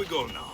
go now.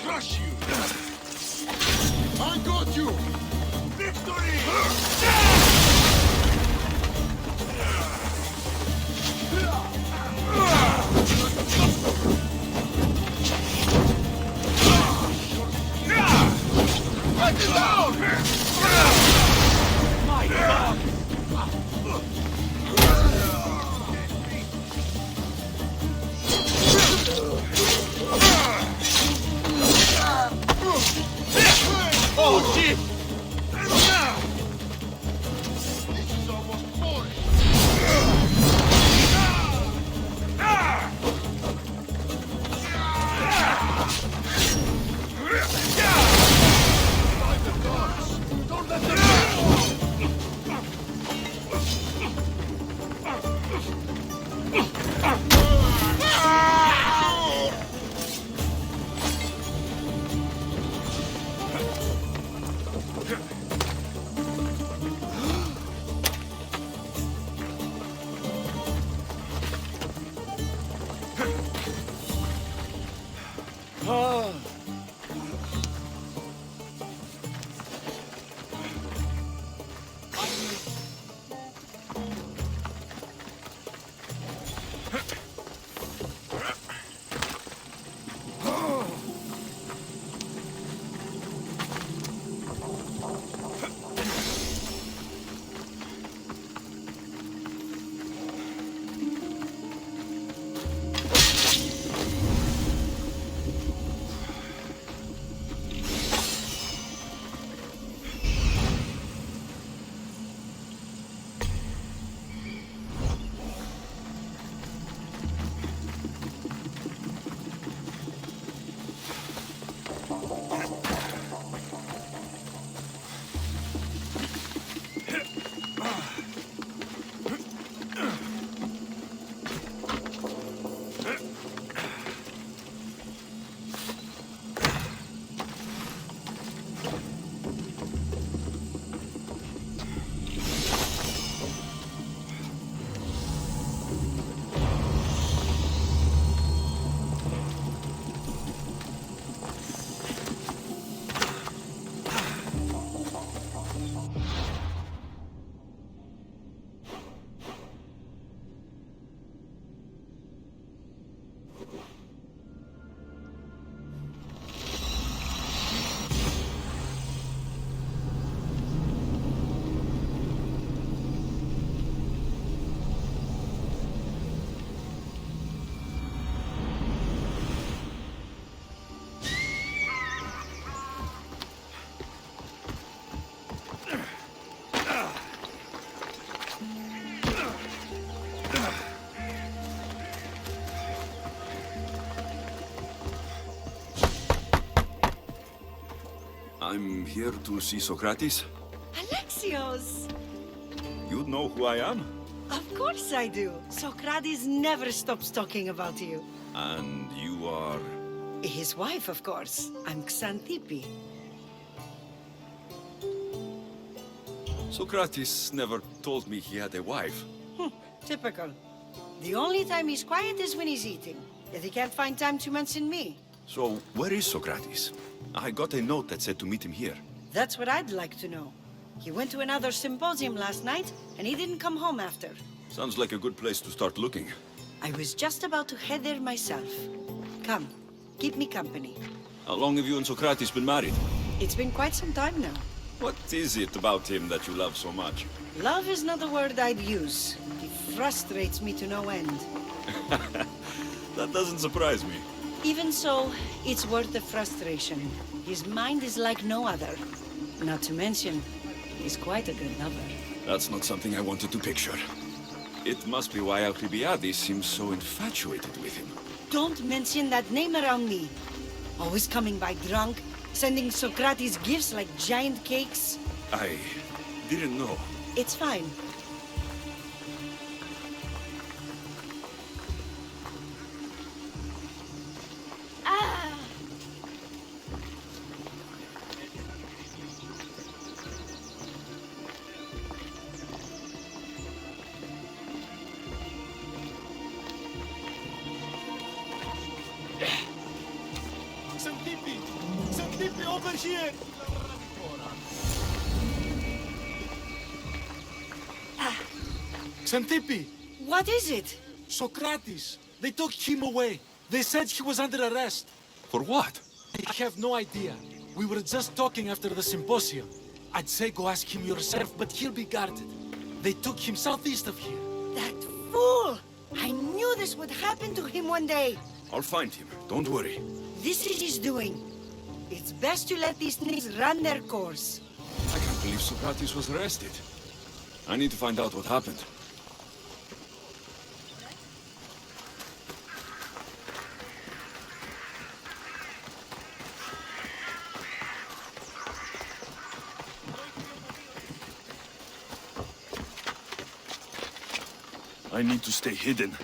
Crush you! I got you! Victory! Let it down! My God! Oh, shit! This is almost boring. Find the guards. Don't let them I'm here to see Sokrates. Alexios! You know who I am? Of course I do. Sokrates never stops talking about you. And you are... His wife, of course. I'm Xanthippe. Sokrates never told me he had a wife. Typical. The only time he's quiet is when he's eating. Yet he can't find time to mention me. So, where is Sokrates? I got a note that said to meet him here. That's what I'd like to know. He went to another symposium last night, and he didn't come home after. Sounds like a good place to start looking. I was just about to head there myself. Come, keep me company. How long have you and Sokrates been married? It's been quite some time now. What is it about him that you love so much? Love is not the word I'd use. He frustrates me to no end. That doesn't surprise me. Even so, it's worth the frustration. His mind is like no other. Not to mention, he's quite a good lover. That's not something I wanted to picture. It must be why Alcibiades seems so infatuated with him. Don't mention that name around me. Always coming by drunk, sending Sokrates gifts like giant cakes. I didn't know. It's fine. Some tipi over here! Xantippe! What is it? Sokrates! They took him away. They said he was under arrest. For what? I have no idea. We were just talking after the symposium. I'd say go ask him yourself, but he'll be guarded. They took him southeast of here. That fool! I knew this would happen to him one day. I'll find him. Don't worry. This is his doing. It's best to let these things run their course. I can't believe Sokrates was arrested. I need to find out what happened. I need to stay hidden.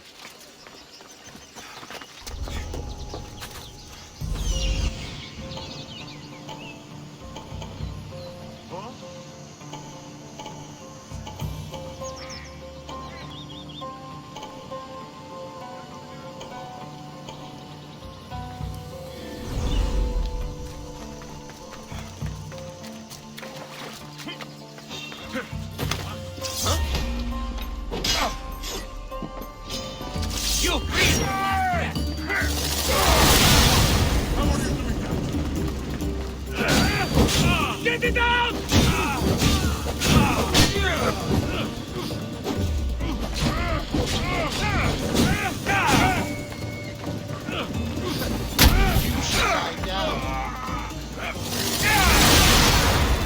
Get it down!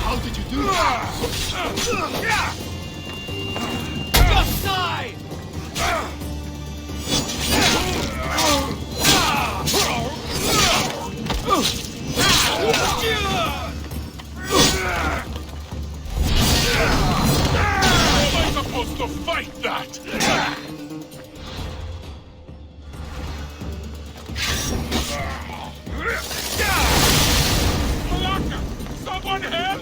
How did you do that? Just die! Am I supposed to fight that? Malaka! Someone help!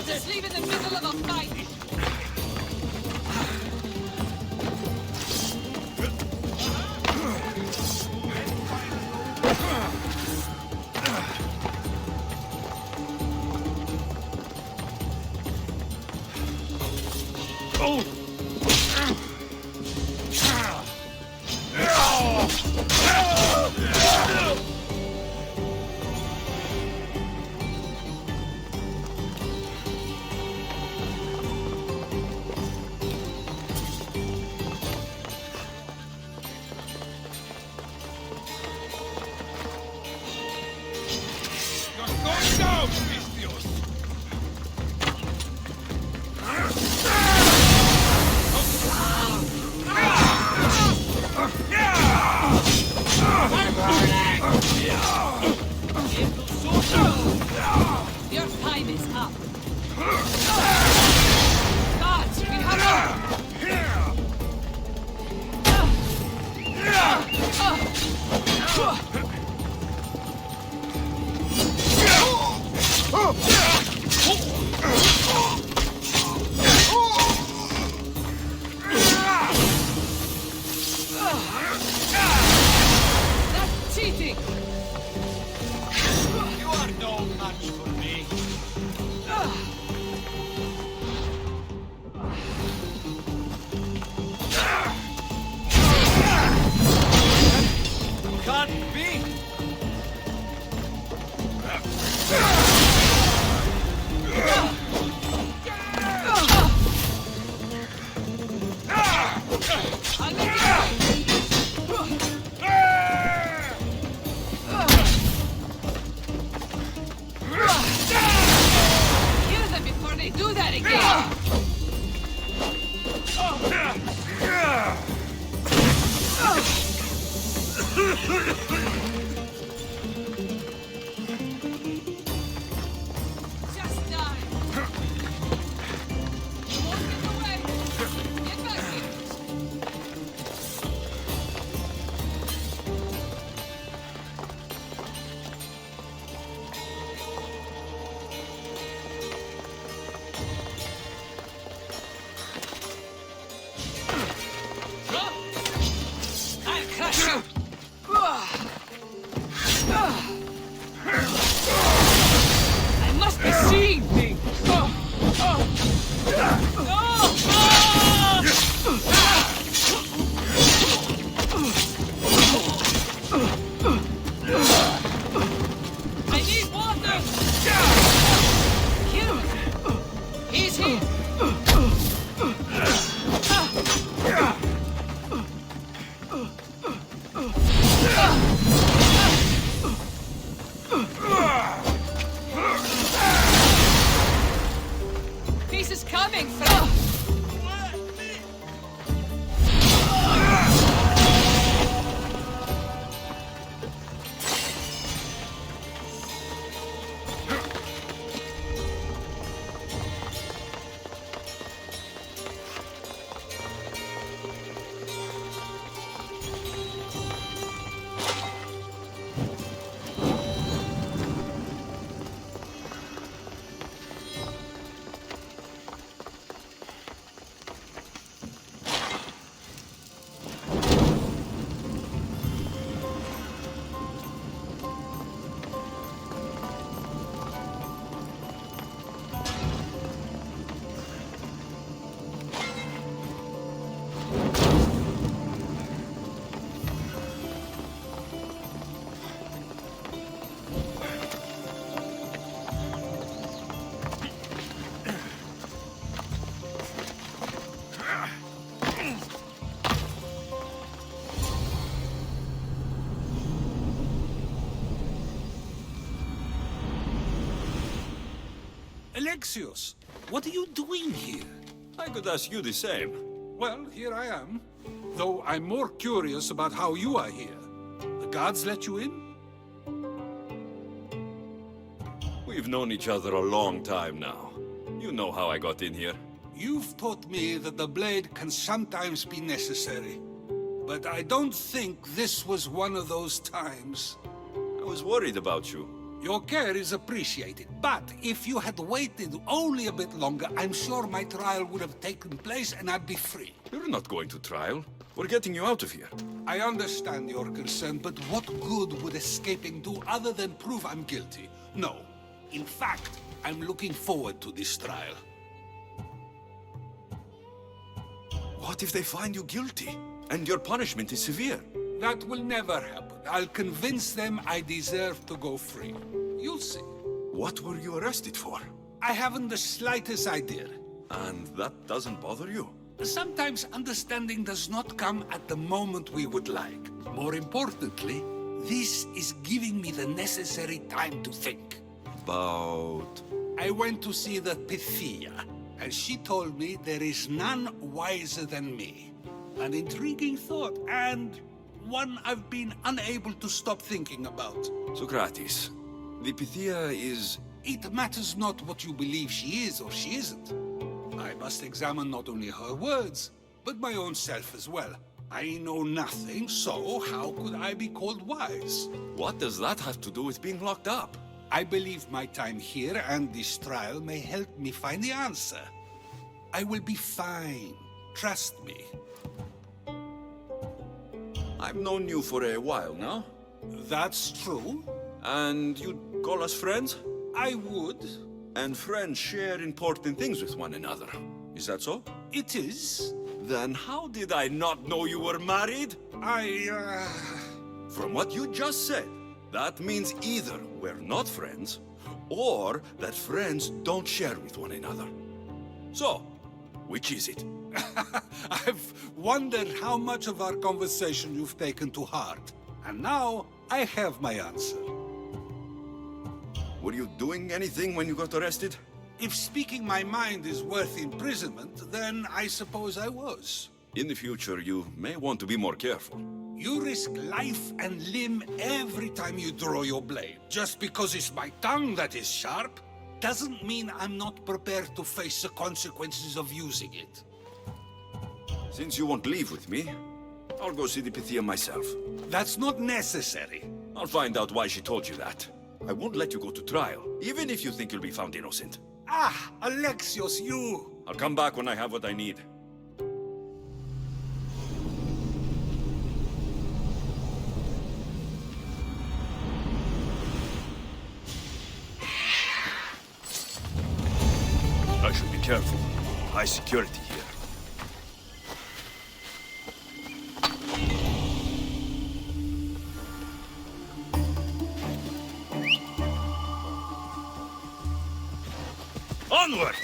Just leave in the middle of a fight! Gods, we have that's cheating! You are no match for me. Can't be! I'll make it kill them before they do that again! Just die! You won't get away! Get back here! I'll crush you! I must be seeing things! I need water! Kill him! He's here! This is coming from... Alexios, what are you doing here? I could ask you the same. Well, here I am. Though I'm more curious about how you are here. The guards let you in? We've known each other a long time now. You know how I got in here. You've taught me that the blade can sometimes be necessary. But I don't think this was one of those times. I was worried about you. Your care is appreciated, but if you had waited only a bit longer, I'm sure my trial would have taken place and I'd be free. You're not going to trial. We're getting you out of here. I understand your concern, but what good would escaping do other than prove I'm guilty? No. In fact, I'm looking forward to this trial. What if they find you guilty? And your punishment is severe? That will never happen. I'll convince them I deserve to go free. You'll see. What were you arrested for? I haven't the slightest idea. And that doesn't bother you? Sometimes understanding does not come at the moment we would like. More importantly, this is giving me the necessary time to think. About... I went to see the Pythia, and she told me there is none wiser than me. An intriguing thought, and one I've been unable to stop thinking about. Sokrates, the Pythia is It matters not what you believe she is or she isn't. I must examine not only her words, but my own self as well. I know nothing, so how could I be called wise? What does that have to do with being locked up? I believe my time here and this trial may help me find the answer. I will be fine. Trust me. I've known you for a while now. That's true. And you'd call us friends? I would. And friends share important things with one another. Is that so? It is. Then how did I not know you were married? From what you just said, that means either we're not friends, or that friends don't share with one another. So, which is it? I've wondered how much of our conversation you've taken to heart. And now, I have my answer. Were you doing anything when you got arrested? If speaking my mind is worth imprisonment, then I suppose I was. In the future, you may want to be more careful. You risk life and limb every time you draw your blade. Just because it's my tongue that is sharp, doesn't mean I'm not prepared to face the consequences of using it. Since you won't leave with me, I'll go see the Pythia myself. That's not necessary. I'll find out why she told you that. I won't let you go to trial, even if you think you'll be found innocent. Ah, Alexios, you! I'll come back when I have what I need. I should be careful. High security here. Onward!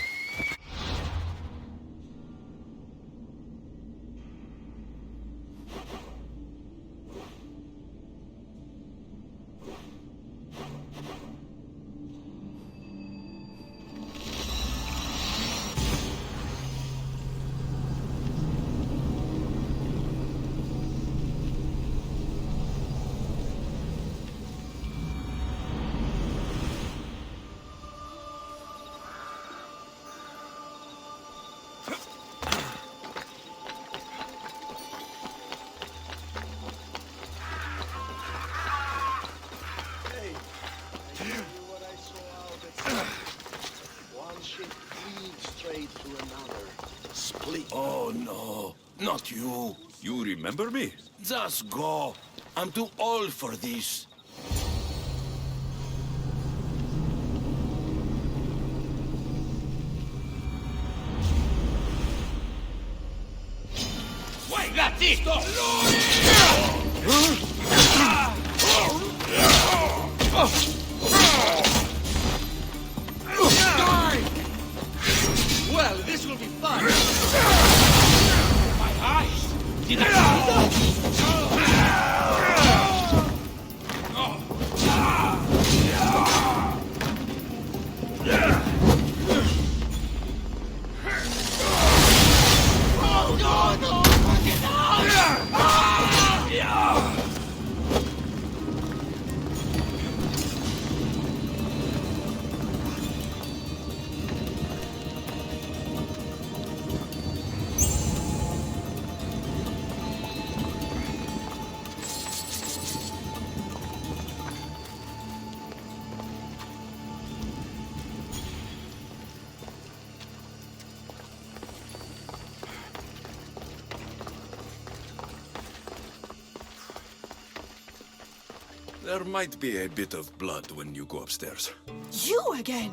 Oh no, not you. You remember me? Just go. I'm too old for this. Wait, that's it! Stop! Well, this will be fun! My eyes! Did I see that? Oh, no, no! There might be a bit of blood when you go upstairs. You again?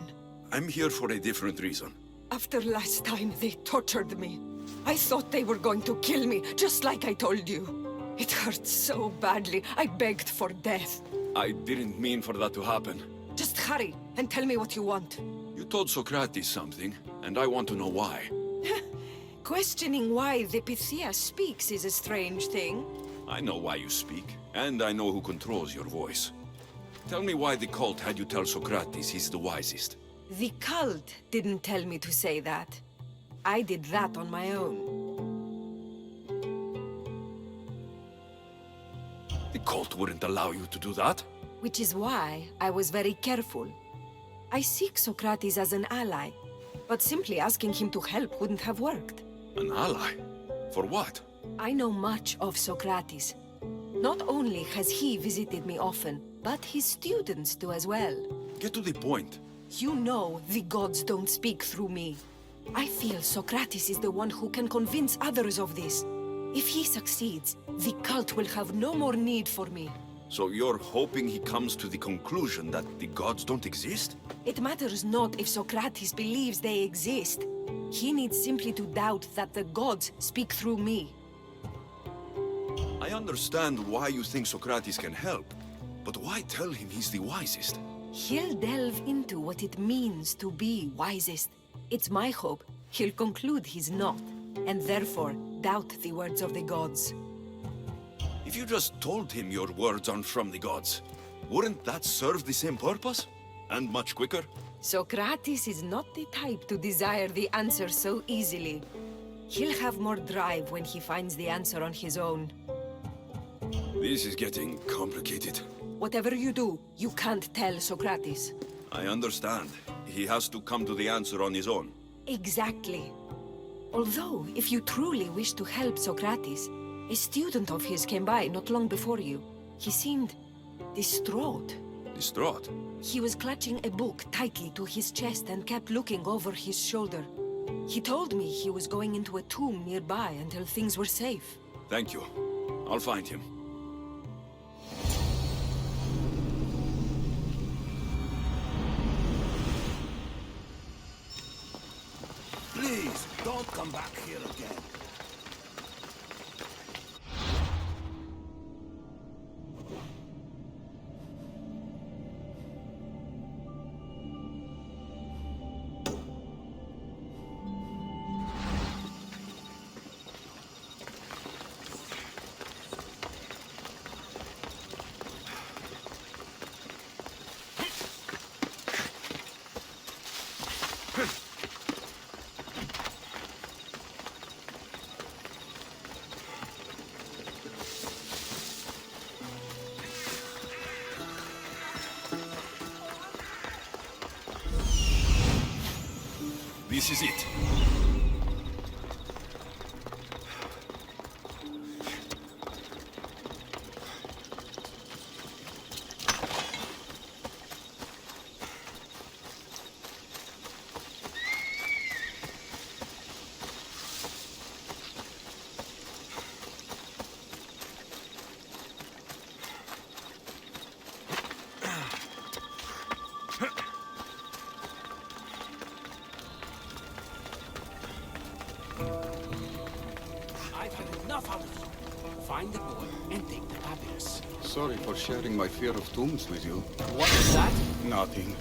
I'm here for a different reason. After last time, they tortured me. I thought they were going to kill me, just like I told you. It hurt so badly, I begged for death. I didn't mean for that to happen. Just hurry, and tell me what you want. You told Sokrates something, and I want to know why. Questioning why the Pythia speaks is a strange thing. I know why you speak, and I know who controls your voice. Tell me why the cult had you tell Sokrates he's the wisest. The cult didn't tell me to say that. I did that on my own. The cult wouldn't allow you to do that. Which is why I was very careful. I seek Sokrates as an ally, but simply asking him to help wouldn't have worked. An ally? For what? I know much of Sokrates. Not only has he visited me often, but his students do as well. Get to the point. You know the gods don't speak through me. I feel Sokrates is the one who can convince others of this. If he succeeds, the cult will have no more need for me. So you're hoping he comes to the conclusion that the gods don't exist? It matters not if Sokrates believes they exist. He needs simply to doubt that the gods speak through me. I understand why you think Sokrates can help, but why tell him he's the wisest? He'll delve into what it means to be wisest. It's my hope he'll conclude he's not, and therefore doubt the words of the gods. If you just told him your words aren't from the gods, wouldn't that serve the same purpose? And much quicker? Sokrates is not the type to desire the answer so easily. He'll have more drive when he finds the answer on his own. This is getting complicated. Whatever you do, you can't tell Sokrates. I understand. He has to come to the answer on his own. Exactly. Although, if you truly wish to help Sokrates, a student of his came by not long before you. He seemed distraught. Distraught? He was clutching a book tightly to his chest and kept looking over his shoulder. He told me he was going into a tomb nearby until things were safe. Thank you. I'll find him. Please, don't come back here again. This is it. Find the boy and take the papyrus. Sorry for sharing my fear of tombs with you. What is that? Nothing.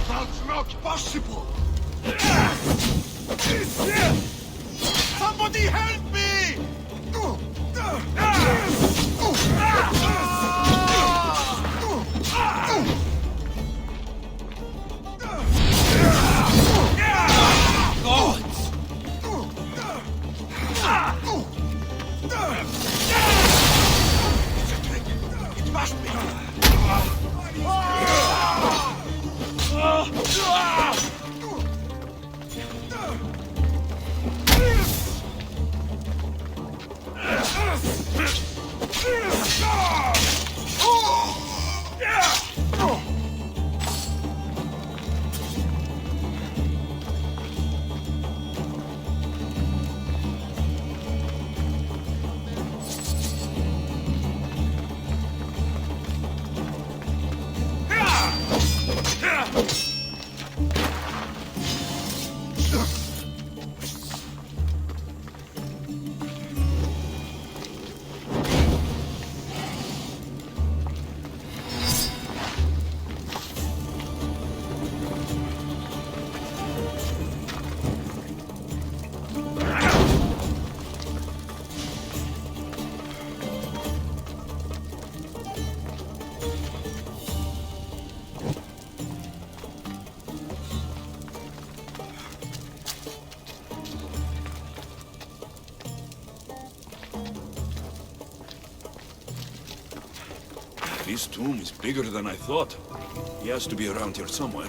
That's not possible! Somebody help me! This tomb is bigger than I thought. He has to be around here somewhere.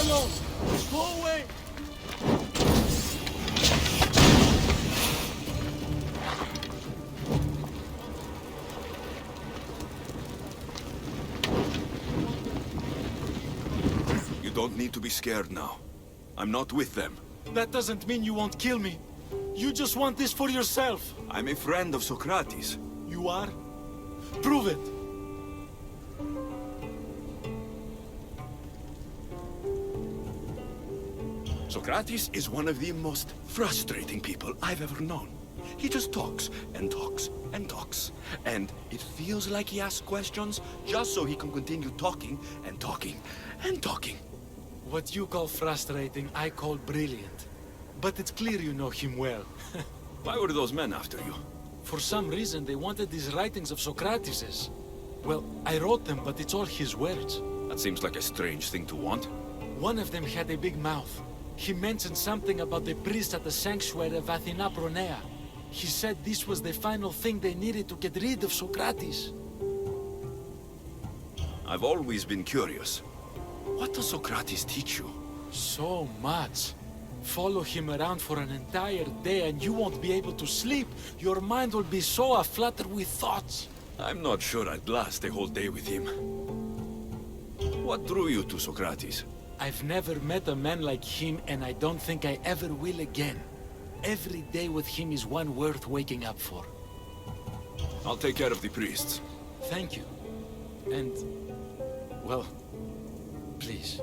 alone! Go away! You don't need to be scared now. I'm not with them. That doesn't mean you won't kill me. You just want this for yourself. I'm a friend of Sokrates. You are? Prove it! Sokrates is one of the most frustrating people I've ever known. He just talks and talks and talks. And it feels like he asks questions just so he can continue talking and talking and talking. What you call frustrating, I call brilliant. But it's clear you know him well. Why were those men after you? For some reason, they wanted these writings of Sokratese's. Well, I wrote them, but it's all his words. That seems like a strange thing to want. One of them had a big mouth. He mentioned something about the priest at the sanctuary of Athena Pronaia. He said this was the final thing they needed to get rid of Sokrates. I've always been curious. What does Sokrates teach you? So much. Follow him around for an entire day and you won't be able to sleep. Your mind will be so aflutter with thoughts. I'm not sure I'd last a whole day with him. What drew you to Sokrates? I've never met a man like him, and I don't think I ever will again. Every day with him is one worth waking up for. I'll take care of the priests. Thank you. And, well, please,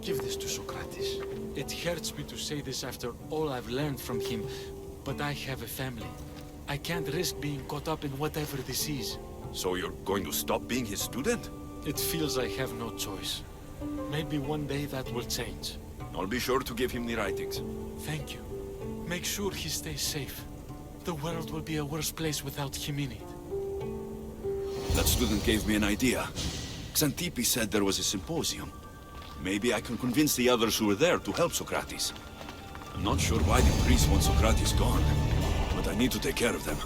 Give this to Sokrates. It hurts me to say this after all I've learned from him, but I have a family. I can't risk being caught up in whatever this is. So you're going to stop being his student? It feels I have no choice. Maybe one day that will change. I'll be sure to give him the writings. Thank you. Make sure he stays safe. The world will be a worse place without him in it. That student gave me an idea. Xantippe said there was a symposium. Maybe I can convince the others who were there to help Sokrates. I'm not sure why the priests want Sokrates gone, but I need to take care of them.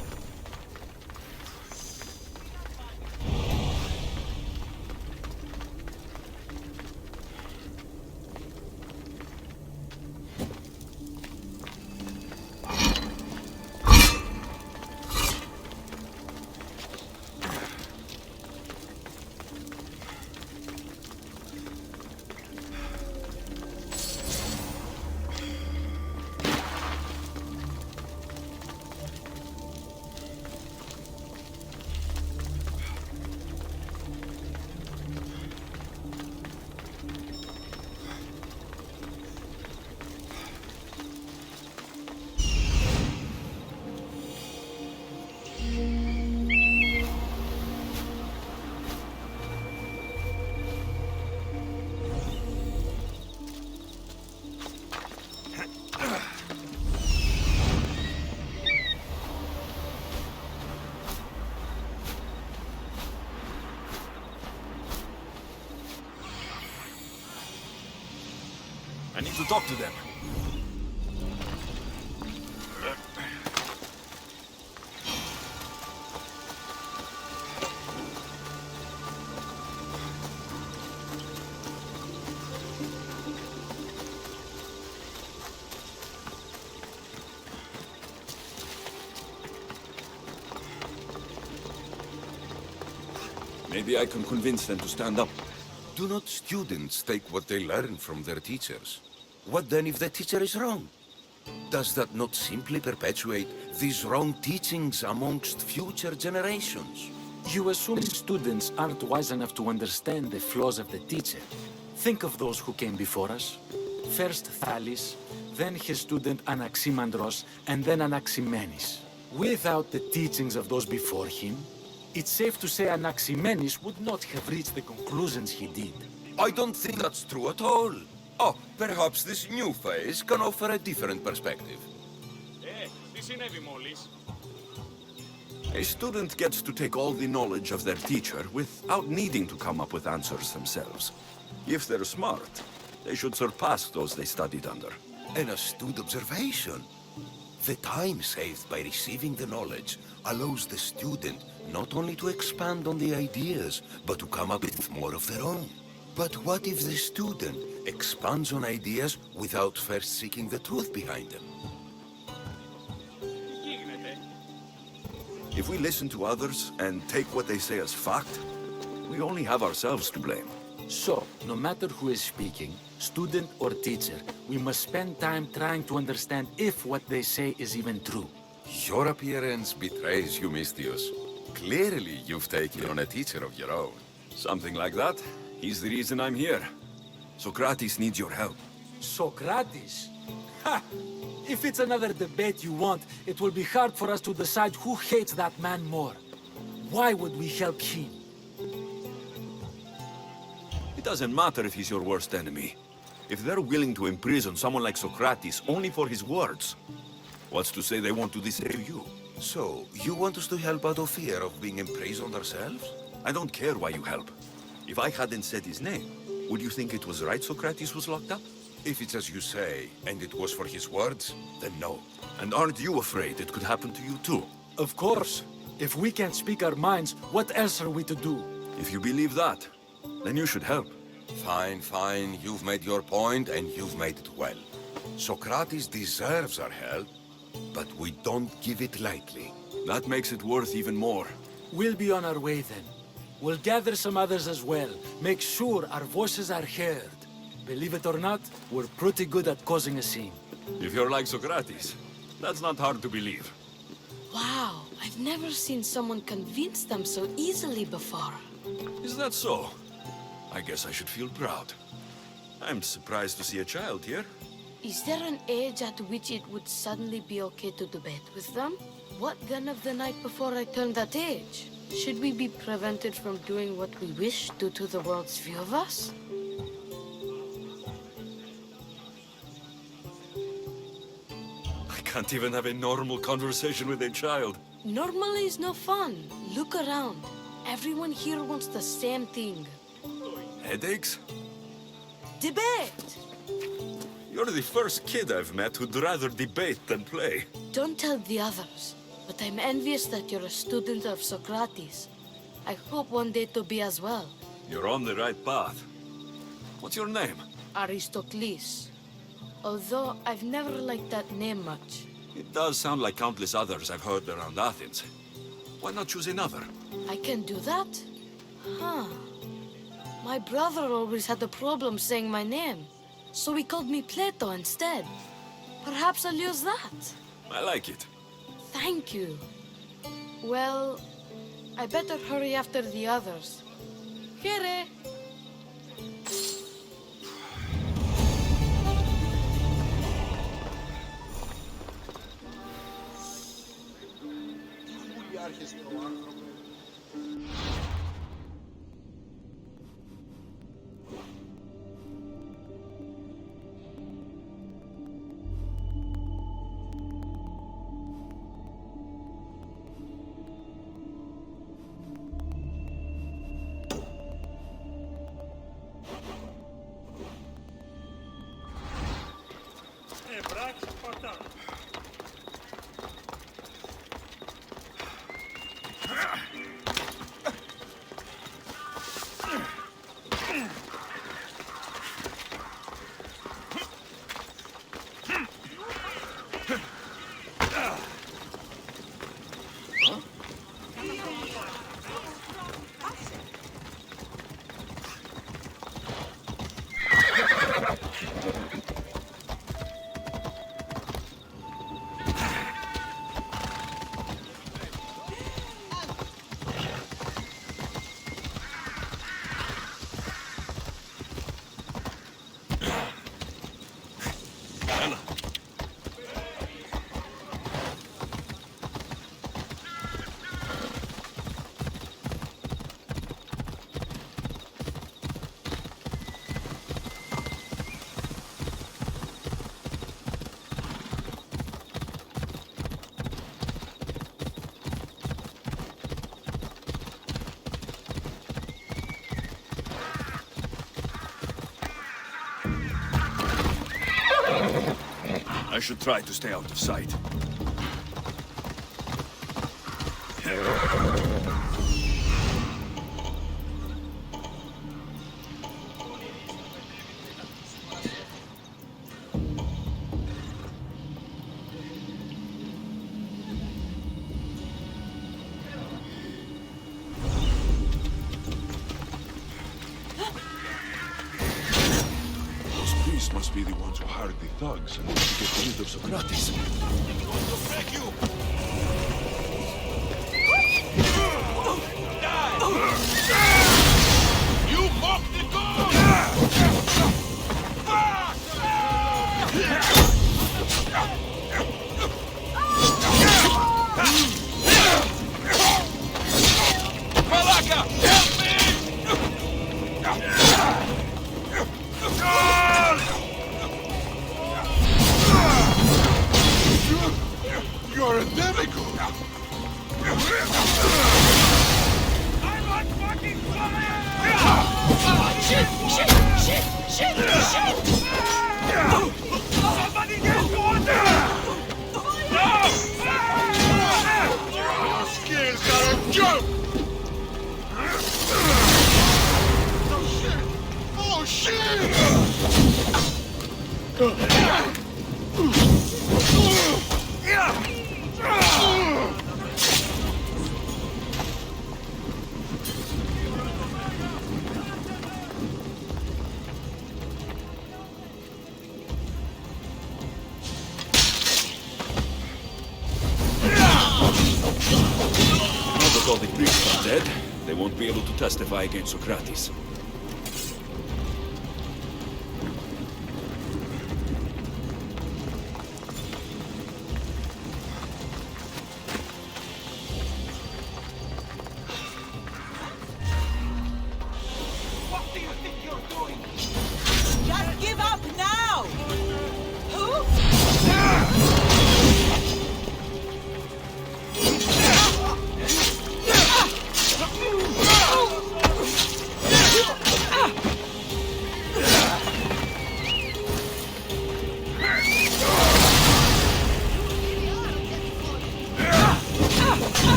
I need to talk to them. Maybe I can convince them to stand up. Do not students take what they learn from their teachers? What then if the teacher is wrong? Does that not simply perpetuate these wrong teachings amongst future generations? You assume students aren't wise enough to understand the flaws of the teacher. Think of those who came before us. First Thales, then his student Anaximandros, and then Anaximenes. Without the teachings of those before him, it's safe to say Anaximenes would not have reached the conclusions he did. I don't think that's true at all. Oh, perhaps this new phase can offer a different perspective. Τι συνέβη μόλις? A student gets to take all the knowledge of their teacher without needing to come up with answers themselves. If they're smart, they should surpass those they studied under. An astute observation. The time saved by receiving the knowledge allows the student not only to expand on the ideas, but to come up with more of their own. But what if the student expands on ideas without first seeking the truth behind them? If we listen to others and take what they say as fact, we only have ourselves to blame. So, no matter who is speaking, student or teacher, we must spend time trying to understand if what they say is even true. Your appearance betrays you, Timotheus. Clearly, you've taken on a teacher of your own. Something like that. He's the reason I'm here. Sokrates needs your help. Sokrates? Ha! If it's another debate you want, it will be hard for us to decide who hates that man more. Why would we help him? It doesn't matter if he's your worst enemy. If they're willing to imprison someone like Sokrates only for his words, what's to say they won't do the same to you? So, you want us to help out of fear of being imprisoned ourselves? I don't care why you help. If I hadn't said his name, would you think it was right Sokrates was locked up? If it's as you say, and it was for his words, then no. And aren't you afraid it could happen to you too? Of course. If we can't speak our minds, what else are we to do? If you believe that, then you should help. Fine, fine. You've made your point, and you've made it well. Sokrates deserves our help, but we don't give it lightly. That makes it worth even more. We'll be on our way then. We'll gather some others as well. Make sure our voices are heard. Believe it or not, we're pretty good at causing a scene. If you're like Sokrates, that's not hard to believe. Wow, I've never seen someone convince them so easily before. Is that so? I guess I should feel proud. I'm surprised to see a child here. Is there an age at which it would suddenly be okay to debate with them? What then of the night before I turned that age? Should we be prevented from doing what we wish due to the world's view of us? I can't even have a normal conversation with a child. Normal is no fun. Look around. Everyone here wants the same thing. Headaches? Debate! You're the first kid I've met who'd rather debate than play. Don't tell the others, but I'm envious that you're a student of Sokrates. I hope one day to be as well. You're on the right path. What's your name? Aristocles. Although I've never liked that name much. It does sound like countless others I've heard around Athens. Why not choose another? I can do that? Huh. My brother always had a problem saying my name, so he called me Plato instead. Perhaps I'll use that. I like it. Thank you. Well, I better hurry after the others. Here. I should try to stay out of sight. Must be the ones who hired the thugs and want to get rid of Sokrates. Thank you! You mocked the god! Malaka, help me! You're a demigod! I'm on fucking fire! Shit! Somebody get water! No! Your skills are a joke! Oh shit! Now that all the priests are dead, they won't be able to testify against Sokrates.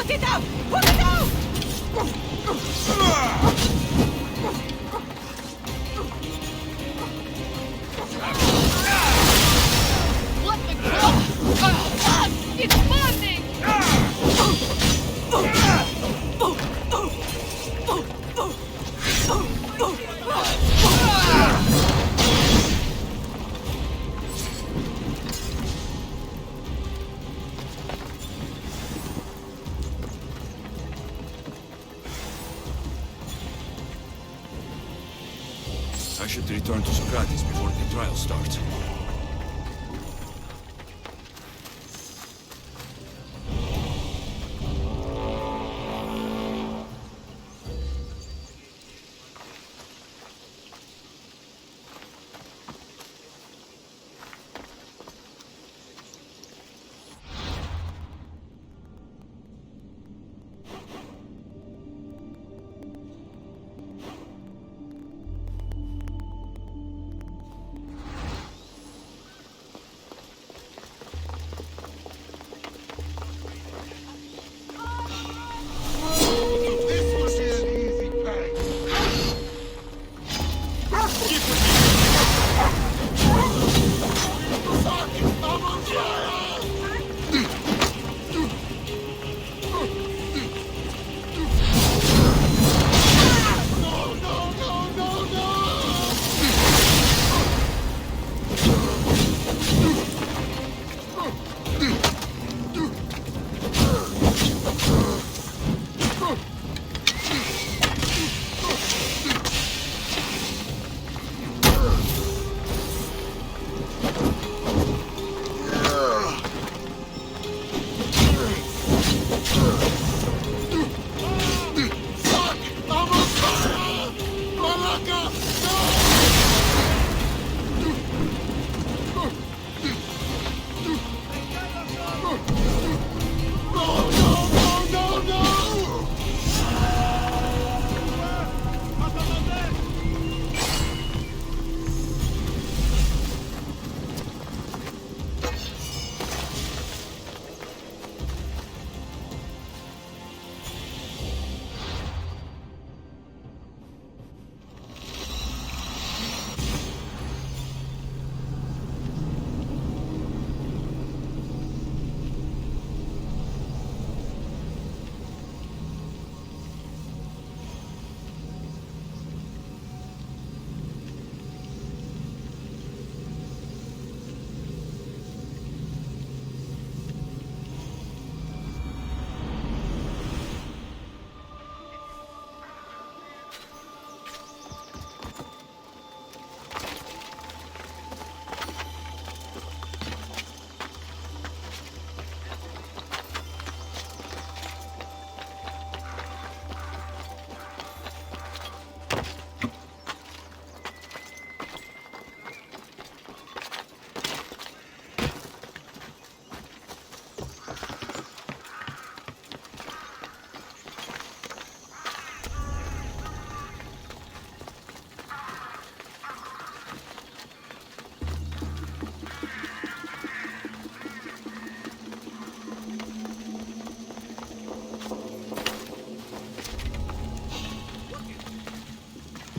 Put it out! Put it out! What the crap? It's burning! I should return to Sokrates before the trial starts.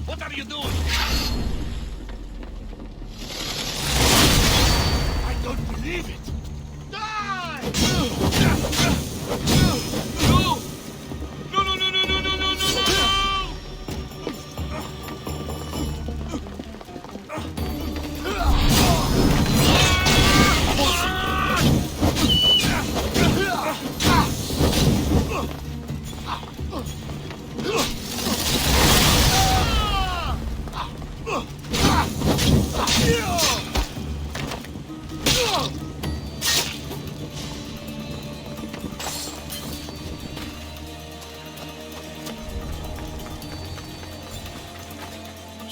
What are you doing? I don't believe it! Die! No! No! No, no, no, no, no, no, no, no,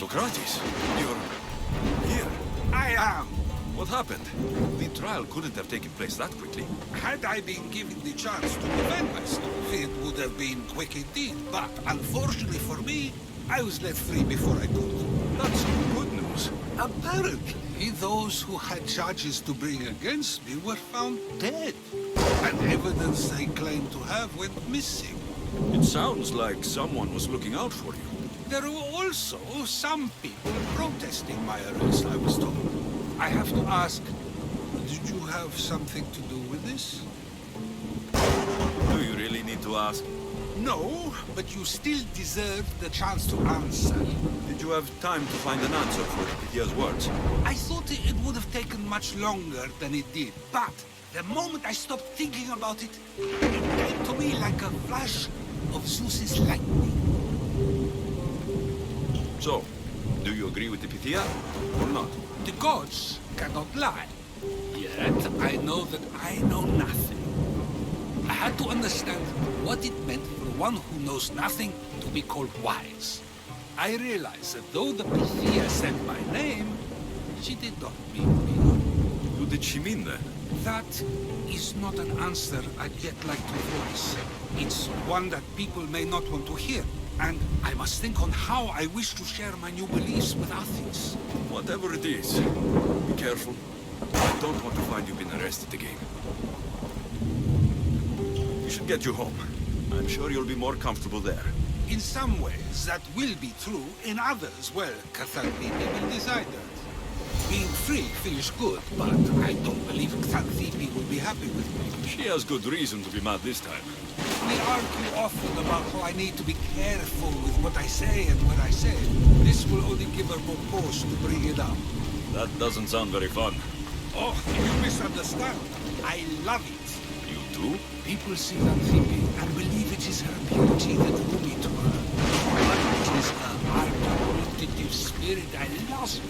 Sokrates, you're here. I am. What happened? The trial couldn't have taken place that quickly. Had I been given the chance to defend myself, it would have been quick indeed. But unfortunately for me, I was let free before I could. That's good news. Apparently, those who had charges to bring against me were found dead. I and evidence they claim to have went missing. It sounds like someone was looking out for you. There were also some people protesting my arrest, I was told. I have to ask, did you have something to do with this? Do you really need to ask? No, but you still deserve the chance to answer. Did you have time to find an answer for Pythia's words? I thought it would have taken much longer than it did, but the moment I stopped thinking about it, it came to me like a flash of Zeus's lightning. So, do you agree with the Pythia, or not? The gods cannot lie. Yet I know that I know nothing. I had to understand what it meant for one who knows nothing to be called wise. I realized that though the Pythia said my name, she did not mean me. Who did she mean then? That is not an answer I'd yet like to voice. It's one that people may not want to hear, and I must think on how I wish to share my new beliefs with Athens. Whatever it is, be careful. I don't want to find you being arrested again. We should get you home. I'm sure you'll be more comfortable there. In some ways, that will be true. In others, well, Xanthippi will decide that. Being free feels good, but I don't believe Xanthippi will be happy with me. She has good reason to be mad this time. We argue often about how I need to be careful with what I say and what I say. This will only give her more cause to bring it up. That doesn't sound very fun. Oh, you misunderstand. I love it. You do? People see Xanthippi and believe it is her beauty that drew me to her. But it is her argumentative spirit I lost.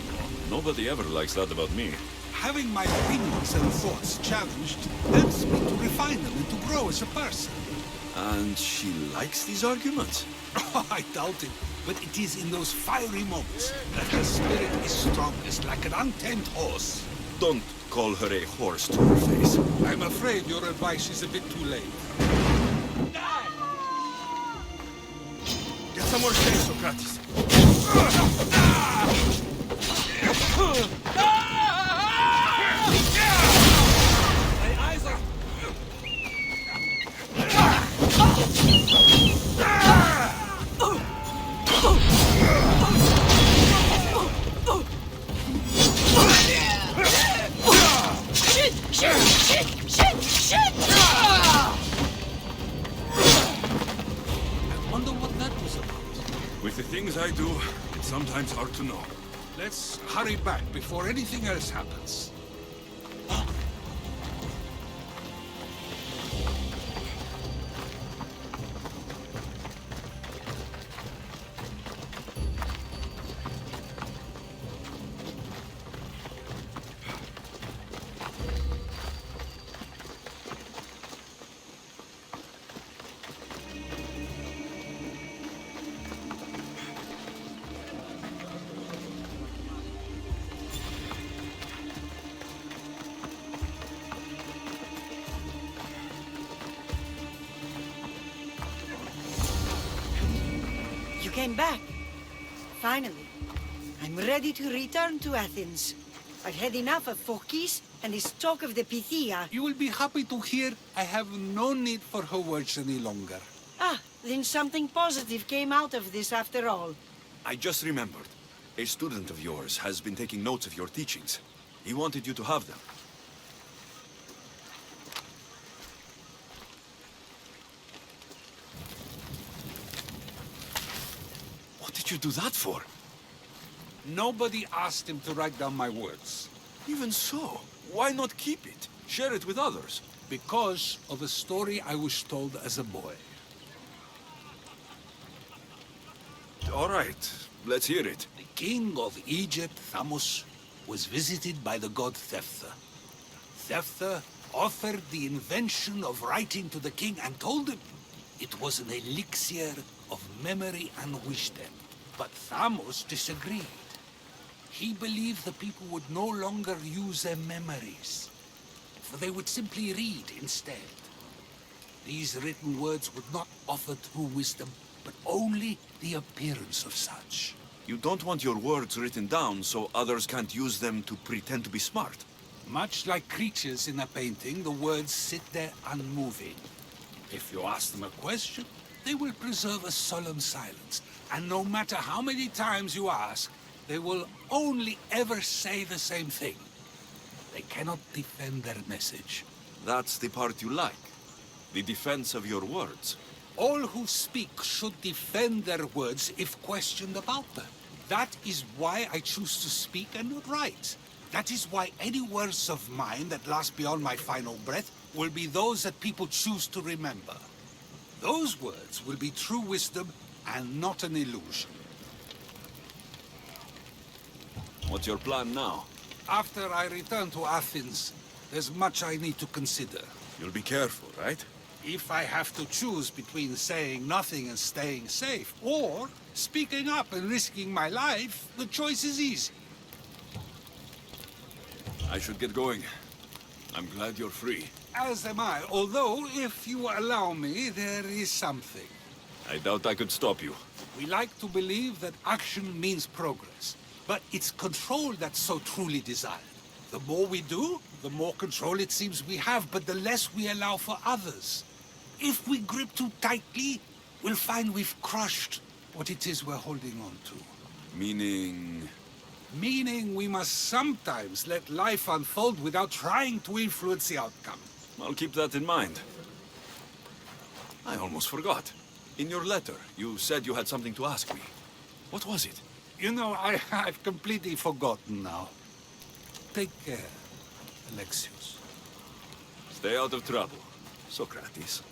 Nobody ever likes that about me. Having my opinions and thoughts challenged helps me to refine them and to grow as a person. And she likes these arguments? Oh, I doubt it. But it is in those fiery moments that her spirit is strongest, like an untamed horse. Don't call her a horse to her face. I'm afraid your advice is a bit too late. Get some more shade, Sokrates. My eyes are... Shit! I wonder what that was about. With the things I do, it's sometimes hard to know. Let's hurry back before anything else happens. Came back. Finally. I'm ready to return to Athens. I've had enough of Phokis and his talk of the Pythia. You will be happy to hear I have no need for her words any longer. Ah, then something positive came out of this after all. I just remembered. A student of yours has been taking notes of your teachings. He wanted you to have them. What did you do that for? Nobody asked him to write down my words. Even so, why not keep it? Share it with others. Because of a story I was told as a boy. All right, let's hear it. The king of Egypt, Thamos, was visited by the god Thephtha. Thephtha offered the invention of writing to the king and told him it was an elixir of memory and wisdom. But Thamos disagreed. He believed the people would no longer use their memories, for they would simply read instead. These written words would not offer true wisdom, but only the appearance of such. You don't want your words written down so others can't use them to pretend to be smart. Much like creatures in a painting, the words sit there unmoving. If you ask them a question, they will preserve a solemn silence. And no matter how many times you ask, they will only ever say the same thing. They cannot defend their message. That's the part you like. The defense of your words. All who speak should defend their words if questioned about them. That is why I choose to speak and not write. That is why any words of mine that last beyond my final breath will be those that people choose to remember. Those words will be true wisdom and not an illusion. What's your plan now? After I return to Athens, there's much I need to consider. You'll be careful, right? If I have to choose between saying nothing and staying safe, or speaking up and risking my life, the choice is easy. I should get going. I'm glad you're free. As am I, although, if you allow me, there is something. I doubt I could stop you. We like to believe that action means progress, but it's control that's so truly desired. The more we do, the more control it seems we have, but the less we allow for others. If we grip too tightly, we'll find we've crushed what it is we're holding on to. Meaning... Meaning we must sometimes let life unfold without trying to influence the outcome. I'll keep that in mind. I almost forgot. In your letter, you said you had something to ask me. What was it? You know, I've completely forgotten now. Take care, Alexios. Stay out of trouble, Sokrates.